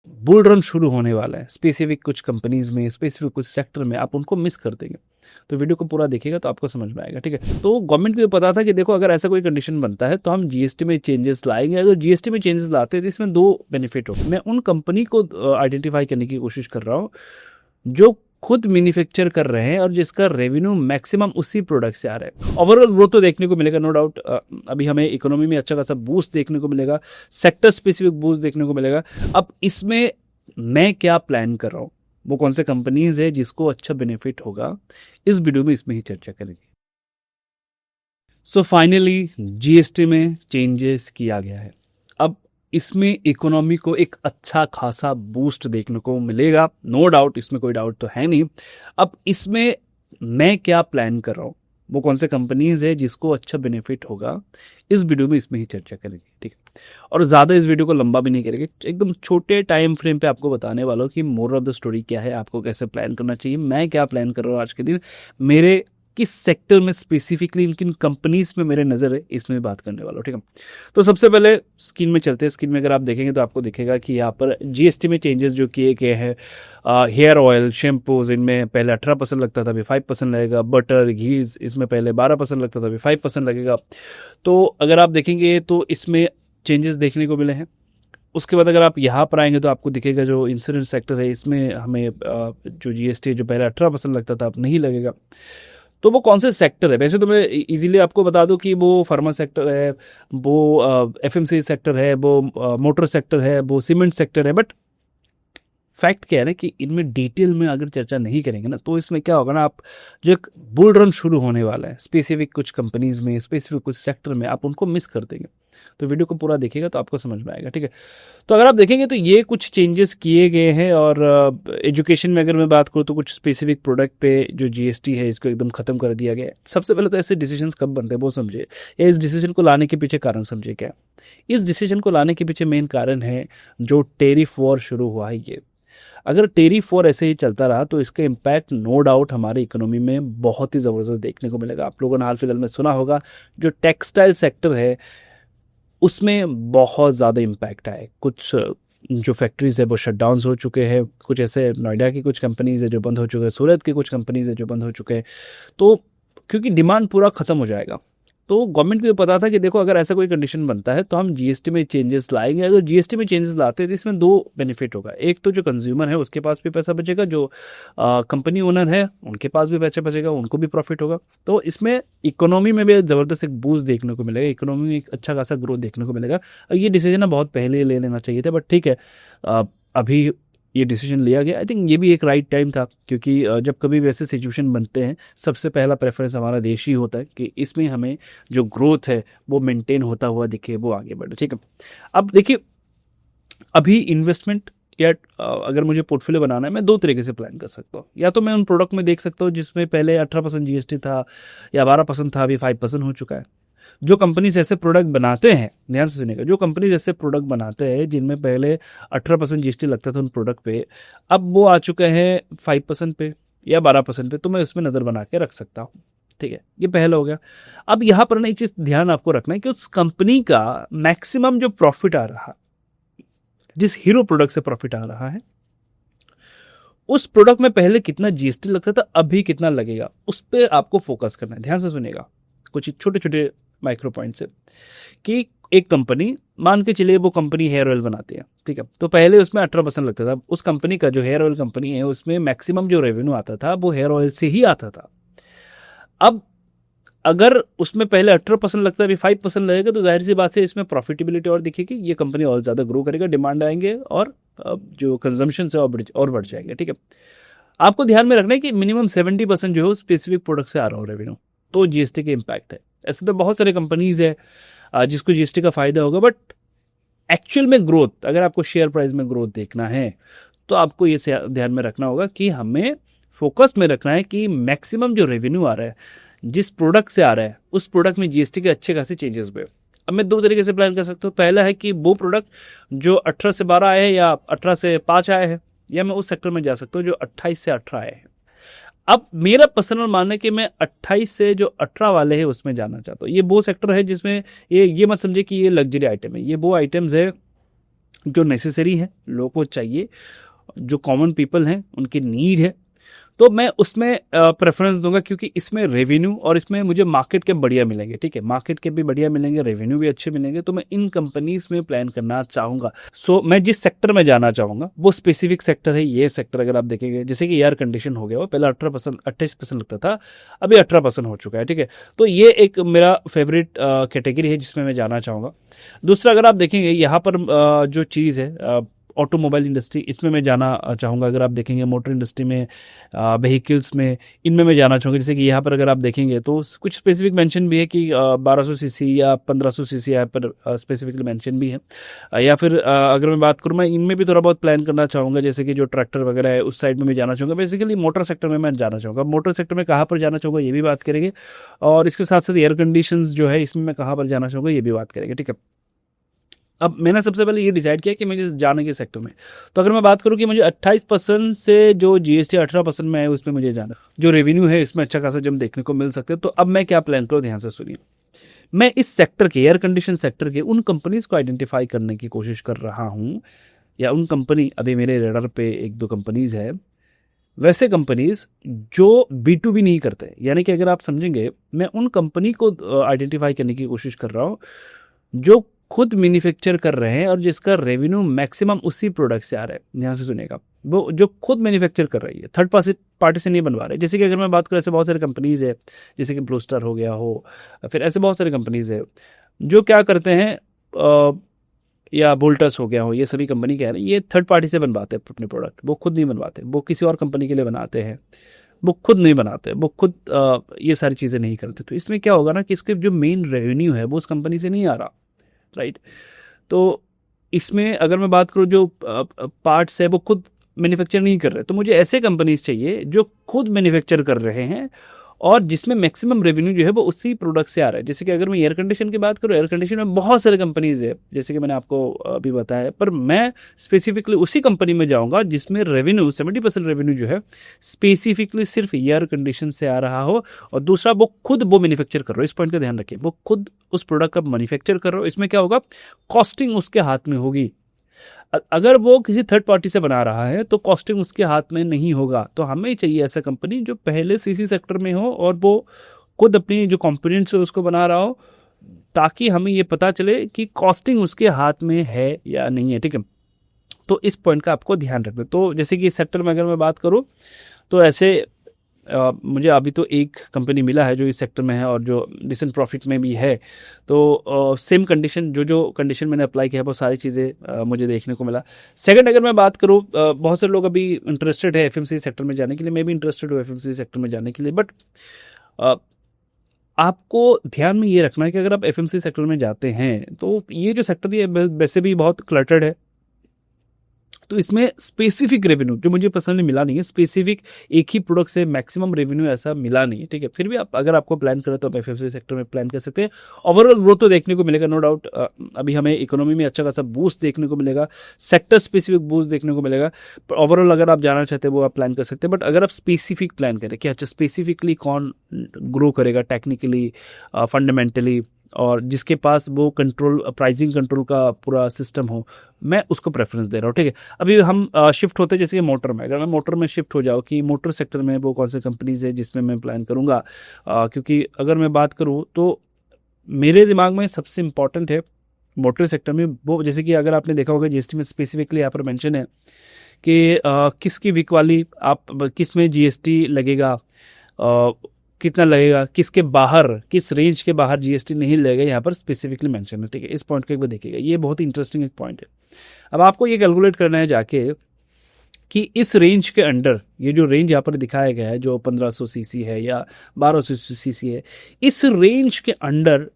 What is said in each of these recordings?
Bull run शुरू होने वाला है स्पेसिफिक कुछ कंपनीज में, स्पेसिफिक कुछ सेक्टर में, आप उनको मिस कर देंगे। तो वीडियो को पूरा देखिएगा तो आपको समझ में आएगा, ठीक है। तो गवर्नमेंट को ये पता था कि देखो अगर ऐसा कोई कंडीशन बनता है तो हम जीएसटी में चेंजेस लाएंगे। अगर जीएसटी में चेंजेस लाते हैं तो इसमें दो बेनिफिट हो। मैं उन कंपनी को आइडेंटिफाई करने की कोशिश कर रहा हूँ जो खुद मैन्युफैक्चर कर रहे हैं और जिसका रेवेन्यू मैक्सिमम उसी प्रोडक्ट से आ रहा है। ओवरऑल ग्रोथ तो देखने को मिलेगा, नो डाउट। अभी हमें इकोनॉमी में अच्छा खासा बूस्ट देखने को मिलेगा, सेक्टर स्पेसिफिक बूस्ट देखने को मिलेगा। अब इसमें मैं क्या प्लान कर रहा हूँ, वो कौन से कंपनीज है जिसको अच्छा बेनिफिट होगा, इस वीडियो में इसमें ही चर्चा करेंगे। सो फाइनली जीएसटी में चेंजेस किया गया है। अब इसमें इकोनॉमी को एक अच्छा खासा बूस्ट देखने को मिलेगा, नो डाउट, इसमें कोई डाउट तो है नहीं। अब इसमें मैं क्या प्लान कर रहा हूँ, वो कौन से कंपनीज है जिसको अच्छा बेनिफिट होगा, इस वीडियो में इसमें ही चर्चा करेंगे, ठीक है। और ज़्यादा इस वीडियो को लंबा भी नहीं करेंगे, एकदम छोटे टाइम फ्रेम पे आपको बताने वाला हूँ कि मोरल ऑफ द स्टोरी क्या है, आपको कैसे प्लान करना चाहिए, मैं क्या प्लान कर रहा हूँ आज के दिन, मेरे किस सेक्टर में स्पेसिफिकली, किन कंपनीज में मेरे नज़र है, इसमें बात करने वाला हूँ, ठीक है। तो सबसे पहले स्क्रीन में चलते हैं। स्क्रीन में अगर आप देखेंगे तो आपको दिखेगा कि यहाँ पर जीएसटी में चेंजेस जो किए गए हैं, हेयर ऑयल, शैम्पूज, इनमें पहले 18% लगता था, अभी 5% लगेगा। बटर, घीज, इसमें पहले 12% लगता था, अभी 5% लगेगा। तो अगर आप देखेंगे तो इसमें चेंजेस देखने को मिले हैं। उसके बाद अगर आप यहाँ पर आएंगे तो आपको दिखेगा जो इंश्योरेंस सेक्टर है, इसमें हमें जो जीएसटी जो पहले 18% लगता था अब नहीं लगेगा। तो वो कौन से सेक्टर है, वैसे तो मैं इजीली आपको बता दूं कि वो फार्मा सेक्टर है, वो एफएमसी सेक्टर है, वो मोटर सेक्टर है, वो सीमेंट सेक्टर है। बट फैक्ट क्या है ना कि इनमें डिटेल में अगर चर्चा नहीं करेंगे ना तो इसमें क्या होगा ना, आप जो एक बुल रन शुरू होने वाला है स्पेसिफिक कुछ कंपनीज में, स्पेसिफिक कुछ सेक्टर में, आप उनको मिस कर देंगे। तो वीडियो को पूरा देखिएगा तो आपको समझ में आएगा, ठीक है। तो अगर आप देखेंगे तो ये कुछ चेंजेस किए गए हैं। और एजुकेशन में अगर मैं बात करूँ तो कुछ स्पेसिफिक प्रोडक्ट पे जो जीएसटी है इसको एकदम खत्म कर दिया गया है। सबसे पहले तो ऐसे डिसीजंस कब बनते हैं वो समझिए, या इस डिसीजन को लाने के पीछे कारण समझिए। क्या इस डिसीजन को लाने के पीछे मेन कारण है जो टेरिफ वॉर शुरू हुआ है। ये अगर टेरिफ वॉर ऐसे ही चलता रहा तो इसका इम्पैक्ट नो डाउट हमारी इकोनॉमी में बहुत ही ज़बरदस्त देखने को मिलेगा। आप लोगों ने हाल फिलहाल में सुना होगा जो टेक्सटाइल सेक्टर है उसमें बहुत ज़्यादा इम्पैक्ट आया है। कुछ जो फैक्ट्रीज़ है वो शट डाउन हो चुके हैं, कुछ ऐसे नोएडा की कुछ कंपनीज़ है जो बंद हो चुके हैं, सूरत की कुछ कंपनीज़ है जो बंद हो चुके हैं। तो क्योंकि डिमांड पूरा ख़त्म हो जाएगा, तो गवर्नमेंट को ये पता था कि देखो अगर ऐसा कोई कंडीशन बनता है तो हम जीएसटी में चेंजेस लाएंगे। अगर जीएसटी में चेंजेस लाते हैं तो इसमें दो बेनिफिट होगा। एक तो जो कंज्यूमर है उसके पास भी पैसा बचेगा, जो कंपनी ओनर है उनके पास भी पैसा बचेगा, उनको भी प्रॉफिट होगा। तो इसमें इकोनॉमी में भी ज़बरदस्त एक बूस्ट देखने को मिलेगा, इकोनॉमी में एक अच्छा खासा ग्रोथ देखने को मिलेगा। और ये डिसीजन बहुत पहले ले लेना चाहिए था, बट ठीक है, अभी ये डिसीजन लिया गया। आई थिंक ये भी एक राइट टाइम था, क्योंकि जब कभी भी ऐसे सिचुएशन बनते हैं सबसे पहला प्रेफरेंस हमारा देश ही होता है कि इसमें हमें जो ग्रोथ है वो मेंटेन होता हुआ दिखे, वो आगे बढ़े, ठीक है। अब देखिए, अभी इन्वेस्टमेंट या अगर मुझे पोर्टफोलियो बनाना है, मैं दो तरीके से प्लान कर सकता हूँ। या तो मैं उन प्रोडक्ट में देख सकता हूँ जिसमें पहले 18% जीएसटी था या 12% था, अभी 5% हो चुका है। जो कंपनीज ऐसे प्रोडक्ट बनाते हैं, ध्यान से सुनिएगा, जो कंपनीज ऐसे प्रोडक्ट बनाते हैं जिनमें पहले 18% जीएसटी लगता था उन प्रोडक्ट पे, अब वो आ चुके हैं 5% पे या 12% पे, तो मैं उसमें नज़र बना के रख सकता हूँ, ठीक है। ये पहला हो गया। अब यहाँ पर ना एक चीज़ ध्यान आपको रखना है कि उस कंपनी का मैक्सिमम जो प्रॉफिट आ रहा, जिस हीरो प्रोडक्ट से प्रॉफिट आ रहा है, उस प्रोडक्ट में पहले कितना जीएसटी लगता था, अभी कितना लगेगा, उस पर आपको फोकस करना है। ध्यान से सुनिएगा, कुछ छोटे छोटे माइक्रो पॉइंट्स है कि एक कंपनी, मान के चलिए वो कंपनी हेयर ऑयल बनाती है, ठीक है। तो पहले उसमें 18% लगता था। उस कंपनी का जो हेयर ऑयल कंपनी है उसमें मैक्सिमम जो रेवेन्यू आता था वो हेयर ऑयल से ही आता था। अब अगर उसमें पहले 18% लगता है, अभी 5% लगेगा, तो जाहिर सी बात है इसमें प्रॉफिटेबिलिटी और दिखेगी, ये कंपनी और ज़्यादा ग्रो करेगा, डिमांड आएंगे और जो कंजम्पशन है और बढ़ जाएगा, ठीक है। आपको ध्यान में रखना है कि मिनिमम 70% जो है स्पेसिफिक प्रोडक्ट से आ रहा हो रेवेन्यू, तो जीएसटी के इम्पैक्ट है। ऐसे तो बहुत सारे कंपनीज है जिसको जीएसटी का फायदा होगा, बट एक्चुअल में ग्रोथ, अगर आपको शेयर प्राइस में ग्रोथ देखना है तो आपको ये ध्यान में रखना होगा कि हमें फोकस में रखना है कि मैक्सिमम जो रेवेन्यू आ रहा है जिस प्रोडक्ट से आ रहा है उस प्रोडक्ट में जीएसटी के अच्छे खासे चेंजेस हुए। अब मैं दो तरीके से प्लान कर सकता हूँ। पहला है कि वो प्रोडक्ट जो 18 से 12 आए हैं या 18 से 5 आए हैं, या मैं उस सेक्टर में जा सकता हूँ जो 28 से 18 आए हैं। अब मेरा पर्सनल मानना है कि मैं 28 से जो 18 वाले हैं उसमें जाना चाहता हूँ। ये वो सेक्टर है जिसमें ये मत समझे कि ये लग्जरी आइटम है, ये वो आइटम्स है जो नेसेसरी है, लोगों को चाहिए, जो कॉमन पीपल हैं उनकी नीड है, तो मैं उसमें प्रेफरेंस दूंगा, क्योंकि इसमें रेवेन्यू और इसमें मुझे मार्केट के बढ़िया मिलेंगे। ठीक है, मार्केट के भी बढ़िया मिलेंगे, रेवेन्यू भी अच्छे मिलेंगे, तो मैं इन कंपनीज में प्लान करना चाहूंगा। सो मैं जिस सेक्टर में जाना चाहूंगा वो स्पेसिफिक सेक्टर है। ये सेक्टर अगर आप देखेंगे, जैसे कि एयर कंडीशन हो गया, वो पहले 18% 28% लगता था, अभी 18% हो चुका है। ठीक है, तो ये एक मेरा फेवरेट कैटेगरी है जिसमें मैं जाना चाहूँगा। दूसरा, अगर आप देखेंगे यहाँ पर जो चीज़ है, ऑटोमोबाइल इंडस्ट्री, इसमें मैं जाना चाहूँगा। अगर आप देखेंगे मोटर इंडस्ट्री में, व्हीकल्स में, इनमें मैं जाना चाहूँगा। जैसे कि यहाँ पर अगर आप देखेंगे तो कुछ स्पेसिफिक मेंशन भी है कि 1200 सीसी या 1500 सीसी यहाँ पर स्पेसिफिकली मेंशन भी है। या फिर अगर मैं बात करूँ, मैं इनमें भी थोड़ा बहुत प्लान करना चाहूँगा, जैसे कि जो ट्रैक्टर वगैरह है उस साइड में भी जाना चाहूँगा। बेसिकली मोटर सेक्टर में मैं जाना चाहूँगा। मोटर सेक्टर में कहाँ पर जाना चाहूँगा ये भी बात करेंगे, और इसके साथ साथ एयर कंडीशंस जो है इसमें मैं कहाँ पर जाना चाहूँगा ये भी बात करेंगे। ठीक है, अब मैंने सबसे पहले ये डिसाइड किया कि मुझे जाने के सेक्टर में, तो अगर मैं बात करूं कि मुझे 28% से जो जीएसटी 18% में है उसमें मुझे जाना, जो रेवेन्यू है इसमें अच्छा खासा जम देखने को मिल सकते हैं। तो अब मैं क्या प्लान करूँ, ध्यान से सुनिए। मैं इस सेक्टर के, एयर कंडीशन सेक्टर के उन कंपनीज को आइडेंटिफाई करने की कोशिश कर रहा हूँ, या उन कंपनी, अभी मेरे रेडर पे एक दो कंपनीज है, वैसे कंपनीज जो B2B नहीं करते, यानी कि अगर आप समझेंगे, मैं उन कंपनी को आइडेंटिफाई करने की कोशिश कर रहा हूँ जो खुद मैन्युफैक्चर कर रहे हैं और जिसका रेवेन्यू मैक्सिमम उसी प्रोडक्ट से आ रहा है। ध्यान से सुनिएगा, वो जो खुद मैन्युफैक्चर कर रही है, थर्ड पार्टी से नहीं बनवा रहे। जैसे कि अगर मैं बात करूँ, ऐसे बहुत सारे कंपनीज है, जैसे कि ब्लू स्टार हो गया हो, फिर ऐसे बहुत सारे कंपनीज है जो क्या करते हैं, या बोल्टस हो गया हो, ये सभी कंपनी क्या है, ये थर्ड पार्टी से बनवाते हैं अपने प्रोडक्ट, वो खुद नहीं बनवाते, वो किसी और कंपनी के लिए बनाते हैं, वो खुद नहीं बनाते, वो खुद ये सारी चीज़ें नहीं करते। तो इसमें क्या होगा ना कि इसके जो मेन रेवेन्यू है वो उस कंपनी से नहीं आ रहा, राइट। तो इसमें अगर मैं बात करूँ, जो पार्ट्स है वो खुद मैन्युफैक्चर नहीं कर रहे, तो मुझे ऐसे कंपनीज चाहिए जो खुद मैन्युफैक्चर कर रहे हैं और जिसमें मैक्सिमम रेवेन्यू जो है वो उसी प्रोडक्ट से आ रहा है। जैसे कि अगर मैं एयर कंडीशन की बात करूँ, एयर कंडीशन में बहुत सारे कंपनीज है, जैसे कि मैंने आपको अभी बताया, पर मैं स्पेसिफिकली उसी कंपनी में जाऊंगा जिसमें रेवेन्यू 70% रेवेन्यू जो है स्पेसिफिकली सिर्फ एयर कंडीशन से आ रहा हो, और दूसरा वो खुद वो मैन्युफैक्चर कर रहा हो। इस पॉइंट का ध्यान रखिए, वो खुद उस प्रोडक्ट का मैन्युफैक्चर कर रहा हो। इसमें क्या होगा, कॉस्टिंग उसके हाथ में होगी। अगर वो किसी थर्ड पार्टी से बना रहा है तो कॉस्टिंग उसके हाथ में नहीं होगा। तो हमें चाहिए ऐसा कंपनी जो पहले से इसी सेक्टर में हो और वो खुद अपनी जो कंपोनेंट्स है उसको बना रहा हो, ताकि हमें ये पता चले कि कॉस्टिंग उसके हाथ में है या नहीं है। ठीक है, तो इस पॉइंट का आपको ध्यान रखना। तो जैसे कि इस सेक्टर में अगर मैं बात करूँ, तो ऐसे मुझे अभी तो एक कंपनी मिला है जो इस सेक्टर में है और जो डिसेंट प्रॉफिट में भी है। तो सेम कंडीशन, जो कंडीशन मैंने अप्लाई किया है वो सारी चीज़ें मुझे देखने को मिला। सेकंड, अगर मैं बात करूँ, बहुत से लोग अभी इंटरेस्टेड है एफएमसीजी सेक्टर में जाने के लिए, मैं भी इंटरेस्टेड हूँ एफएमसीजी सेक्टर में जाने के लिए, बट आपको ध्यान में ये रखना है कि अगर आप एफएमसीजी सेक्टर में जाते हैं तो ये जो सेक्टर है वैसे भी बहुत क्लटर्ड है। तो इसमें स्पेसिफिक रेवेन्यू जो मुझे पर्सनली मिला नहीं है, स्पेसिफिक एक ही प्रोडक्ट से मैक्सिमम रेवेन्यू ऐसा मिला नहीं है। ठीक है, फिर भी आप अगर आपको प्लान करें तो आप एफएमसीजी सेक्टर में प्लान कर सकते हैं। ओवरऑल ग्रोथ तो देखने को मिलेगा, नो डाउट। अभी हमें इकोनॉमी में अच्छा खासा बूस्ट देखने को मिलेगा, सेक्टर स्पेसिफिक बूस्ट देखने को मिलेगा। ओवरऑल अगर आप जाना चाहते हैं वो आप प्लान कर सकते हैं, बट अगर आप स्पेसिफिक प्लान करें कि अच्छा स्पेसिफिकली कौन ग्रो करेगा टेक्निकली, फंडामेंटली, और जिसके पास वो कंट्रोल, प्राइसिंग कंट्रोल का पूरा सिस्टम हो, मैं उसको प्रेफरेंस दे रहा हूँ। ठीक है, अभी हम शिफ्ट होते हैं जैसे कि मोटर में, अगर मैं मोटर में शिफ्ट हो जाऊँ कि मोटर सेक्टर में वो कौन सी कंपनीज है जिसमें मैं प्लान करूँगा, क्योंकि अगर मैं बात करूँ तो मेरे दिमाग में सबसे इम्पॉर्टेंट है मोटर सेक्टर में वो, जैसे कि अगर आपने देखा होगा जीएसटी में स्पेसिफिकली यहाँ पर मेंशन है कि किसकी वीक वाली, आप किस में जीएसटी लगेगा, कितना लगेगा, किसके बाहर, किस रेंज के बाहर जीएसटी नहीं लगेगा, यहाँ पर स्पेसिफिकली मेंशन है। ठीक है, इस पॉइंट को एक बार देखिएगा, ये बहुत ही इंटरेस्टिंग एक पॉइंट है। अब आपको ये कैलकुलेट करना है जाके कि इस रेंज के अंडर, ये जो रेंज यहाँ पर दिखाया गया है जो 1500 सीसी है या 1200 सीसी है, इस रेंज के अंडर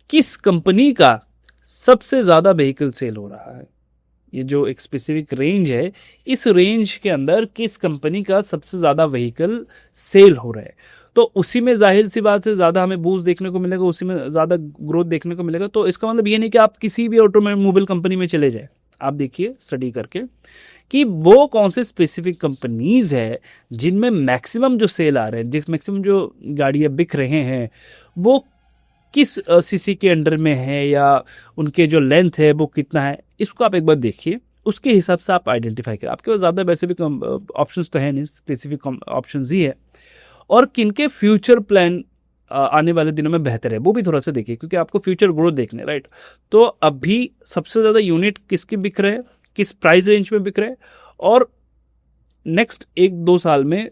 किस कंपनी का सबसे ज़्यादा व्हीकल सेल हो रहा है। ये जो एक स्पेसिफिक रेंज है, इस रेंज के अंदर किस कंपनी का सबसे ज़्यादा व्हीकल सेल हो रहा है, तो उसी में जाहिर सी बात है ज़्यादा हमें बूस्ट देखने को मिलेगा, उसी में ज़्यादा ग्रोथ देखने को मिलेगा। तो इसका मतलब ये नहीं कि आप किसी भी ऑटोमोबाइल कंपनी में चले जाए, आप देखिए स्टडी करके कि वो कौन से स्पेसिफिक कंपनीज है जिनमें मैक्सिमम जो सेल आ रहे हैं, जिस मैक्सिमम जो गाड़ियाँ बिक रहे हैं, वो किस सीसी के अंडर में है या उनके जो लेंथ है वो कितना है, इसको आप एक बार देखिए, उसके हिसाब से आप आइडेंटिफाई करें। आपके पास ज़्यादा वैसे भी कम ऑप्शंस तो है नहीं, स्पेसिफिक ऑप्शंस ही है। और किनके फ्यूचर प्लान आने वाले दिनों में बेहतर है वो भी थोड़ा सा देखिए, क्योंकि आपको फ्यूचर ग्रोथ देखने, राइट। तो अभी सबसे ज़्यादा यूनिट किसके बिक रहे हैं, किस प्राइस रेंज में बिक रहे हैं, और नेक्स्ट 1-2 साल में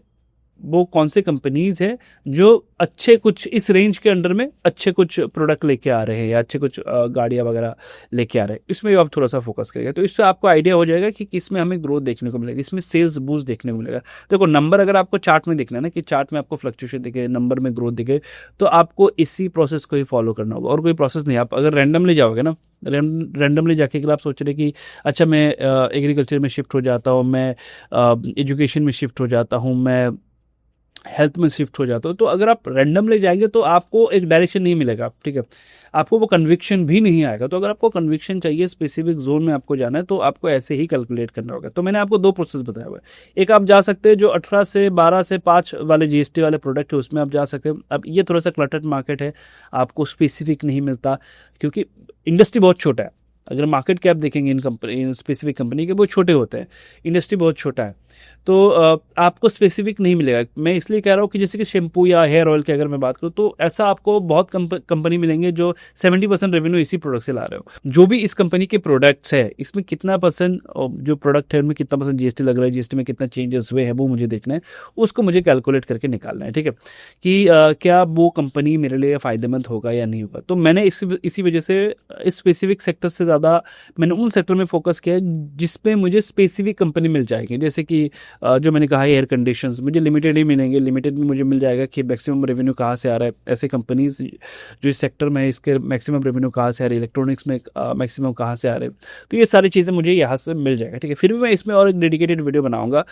वो कौन से कंपनीज है जो अच्छे कुछ इस रेंज के अंडर में अच्छे कुछ प्रोडक्ट लेके आ रहे हैं या अच्छे कुछ गाड़ियाँ वगैरह लेके आ रहे हैं, इसमें भी आप थोड़ा सा फोकस करेंगे तो इससे आपको आइडिया हो जाएगा कि किस में हमें ग्रोथ देखने को मिलेगा, इसमें सेल्स बूस्ट देखने को मिलेगा। देखो नंबर अगर आपको चार्ट में दिखना है ना, कि चार्ट में आपको फ्लक्चुएशन दिखे, नंबर में ग्रोथ दिखे, तो आपको इसी प्रोसेस को ही फॉलो करना होगा और कोई प्रोसेस नहीं। आप अगर रैंडमली जाओगे ना, रैंडमली जाके अगर आप सोच रहे कि अच्छा मैं एग्रीकल्चर में शिफ्ट हो जाता हूँ, मैं एजुकेशन में शिफ्ट हो जाता हूँ, मैं हेल्थ में शिफ्ट हो जाता हो, तो अगर आप रैंडमली जाएंगे तो आपको एक डायरेक्शन नहीं मिलेगा, ठीक है, आपको वो कन्विक्शन भी नहीं आएगा। तो अगर आपको कन्विक्शन चाहिए, स्पेसिफिक जोन में आपको जाना है, तो आपको ऐसे ही कैलकुलेट करना होगा। तो मैंने आपको 2 प्रोसेस बताया हुआ है। एक आप जा सकते हैं जो 18 से 12 से 5 वाले जीएसटी वाले प्रोडक्ट है, उसमें आप जा सकते हैं। अब ये थोड़ा सा क्लटर्ड मार्केट है, आपको स्पेसिफिक नहीं मिलता, क्योंकि इंडस्ट्री बहुत छोटा है। अगर मार्केट कैप देखेंगे इन स्पेसिफिक कंपनी के, वो छोटे होते हैं, इंडस्ट्री बहुत छोटा है, तो आपको स्पेसिफिक नहीं मिलेगा। मैं इसलिए कह रहा हूँ कि जैसे कि शैम्पू या हेयर ऑयल की अगर मैं बात करूँ, तो ऐसा आपको बहुत कंपनी मिलेंगे जो 70% रेवेन्यू इसी प्रोडक्ट से ला रहे हो। जो भी इस कंपनी के प्रोडक्ट्स है, इसमें कितना परसेंट जो प्रोडक्ट है उनमें कितना परसेंट जीएसटी लग रहा है, जीएसटी में कितना चेंजेस हुए हैं, वो मुझे देखना है, उसको मुझे कैलकुलेट करके निकालना है, ठीक है, कि क्या वो कंपनी मेरे लिए फ़ायदेमंद होगा या नहीं होगा। तो मैंने इसी वजह से इस स्पेसिफिक सेक्टर से ज़्यादा मैंने उन सेक्टर में फोकस किया है जिसपे मुझे स्पेसिफिक कंपनी मिल जाएगी। जैसे कि जो मैंने कहा एयर कंडीशंस मुझे लिमिटेड ही मिलेंगे, लिमिटेड में मुझे मिल जाएगा कि मैक्सिमम रेवेन्यू कहाँ से आ रहा है, ऐसे कंपनीज जो इस सेक्टर में है इसके मैक्सिमम रेवेन्यू कहाँ से आ रही है, इलेक्ट्रॉनिक्स में मैक्सिमम कहाँ से आ रहे हैं, तो ये सारी चीज़ें मुझे यहाँ से मिल जाएगा, ठीक है। फिर भी मैं इसमें और एक डेडिकेटेड वीडियो बनाऊँगा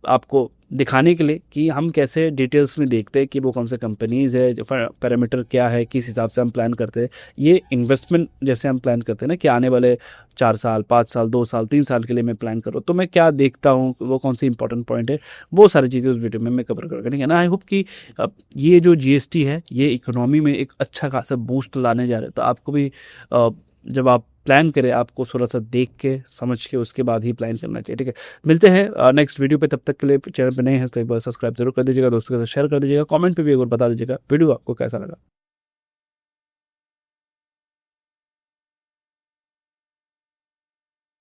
आपको दिखाने के लिए कि हम कैसे डिटेल्स में देखते हैं कि वो कौन से कंपनीज़ है, जो पैरामीटर क्या है, किस हिसाब से हम प्लान करते हैं। ये इन्वेस्टमेंट जैसे हम प्लान करते हैं ना, कि आने वाले 4 साल 5 साल 2 साल 3 साल के लिए मैं प्लान करूँ, तो मैं क्या देखता हूँ, वो कौन सी इंपॉर्टेंट पॉइंट है, वो सारी चीज़ें उस वीडियो में मैं कवर करूँगा, ठीक है ना। आई होप कि ये जो जीएसटी है ये इकोनॉमी में एक अच्छा खासा बूस्ट लाने जा रहे हैं। तो आपको भी जब आप प्लान करें, आपको थोड़ा सा देख के समझ के उसके बाद ही प्लान करना चाहिए, ठीक है। मिलते हैं नेक्स्ट वीडियो पे, तब तक के लिए चैनल पे नए हैं तो एक बार सब्सक्राइब जरूर कर दीजिएगा, दोस्तों के साथ शेयर कर दीजिएगा, कमेंट पे भी एक बार बता दीजिएगा वीडियो आपको कैसा लगा।